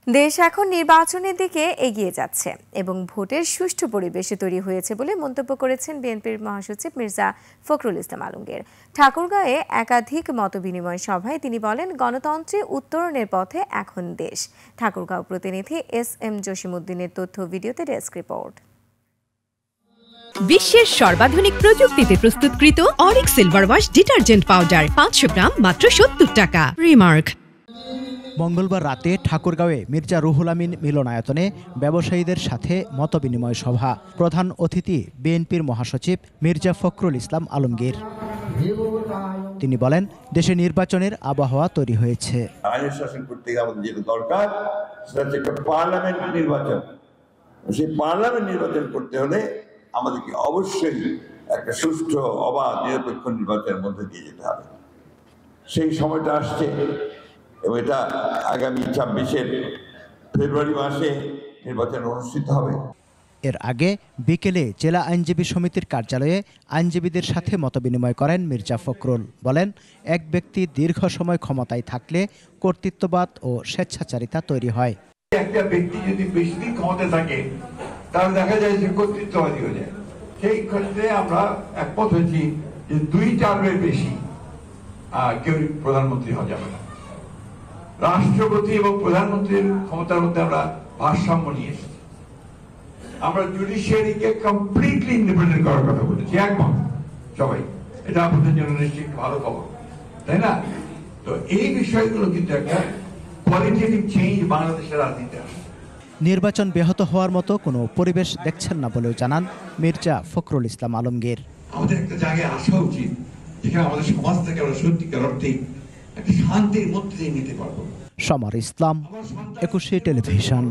দেশ এখন নির্বাচনের দিকে এগিয়ে যাচ্ছে এবং ভোটের সুষ্ঠু পরিবেশ তৈরি হয়েছে বলে মন্তব্য করেছেন বিএনপির মহাসচিব মির্জা ফখরুল ইসলাম আলমগীর। ঠাকুরগাঁয়ে একাধিক মতবিনিময় সভায় তিনি বলেন, গণতন্ত্রে উত্তরণের পথে এখন দেশ। ঠাকুরগাঁও প্রতিনিধি এস.এম. জসিমউদ্দিনের তথ্য ভিডিওতে ডেস্ক রিপোর্ট। বিশ্বের সর্বাধুনিক প্রযুক্তিতে প্রস্তুতকৃত Arik silver wash detergent powder 500 গ্রাম মাত্র 70 টাকা। রিমার্ক। মঙ্গলবার রাতে ঠাকুরগাঁওয়ে মির্জা রুহুল আমিন মিলনায়তনে ব্যবসায়ীদের সাথে মতবিনিময় সভা। প্রধান অতিথি বিএনপির মহাসচিব মির্জা ফখরুল ইসলাম আলমগীর। তিনি বলেন, দেশে নির্বাচনের আবহাওয়া তৈরি হয়েছে। আইনের শাসন করতে আমাদের যেটা দরকার সেটা হচ্ছে একটা পার্লামেন্ট নির্বাচন। সেই পার্লামেন্ট নির্বাচন করতে হলে আমাদেরকে অবশ্যই একটা সুষ্ঠু অবাধ নিরপেক্ষ নির্বাচনের মধ্যে দিয়ে যেতে হবে। সেই সময়টা আসছে এবং এটা আগামী 26 ফেব্রুয়ারি মাসে নির্বাচন অনুষ্ঠিত হবে। এর আগে বিকেলে জেলা আইনজীবী সমিতির কার্যালয়ে আইনজীবীদের সাথে মতবিনিময় করেন মির্জা ফখরুল। বলেন, এক ব্যক্তি দীর্ঘ সময় ক্ষমতায় থাকলে কর্তৃত্ববাদ ও স্বেচ্ছাচারিতা তৈরি হয়। একটা ব্যক্তি যদি বেশি দিন ক্ষমতায় থাকে তাহলে দেখা যায় যে কর্তৃত্ববাদী হয়ে যায়। সেই ক্ষেত্রে আমরা একমত হয়েছি যে 2 টার্মের বেশি কেউ প্রধানমন্ত্রী হওয়া যাবে না। রাষ্ট্রপতি এবং প্রধানমন্ত্রীর ক্ষমতার মধ্যে আমরা ভারসাম্য নিয়ে এসেছি। আমরা জুডিশিয়ারিকে কমপ্লিটলি ইন্ডিপেন্ডেন্ট করার কথা বলেছি, একমত সবাই। এটা আপনাদের জন্য নিশ্চিত ভালো খবর, তাই না? তো এই বিষয়গুলো কিন্তু একটা কোয়ালিটেটিভ চেঞ্জ বাংলাদেশের রাজনীতিতে আসে। নির্বাচন ব্যাহত হওয়ার মতো কোনো পরিবেশ দেখছেন না বলেও জানান মির্জা ফখরুল ইসলাম আলমগীর। আমাদের একটা জায়গায় আসা উচিত যেখানে আমাদের সমাজ থেকে আমরা সত্যিকার অর্থে একটা শান্তির মধ্যে দিয়ে নিতে পারবো। সমর ইসলাম, 21 টেলিভিশন।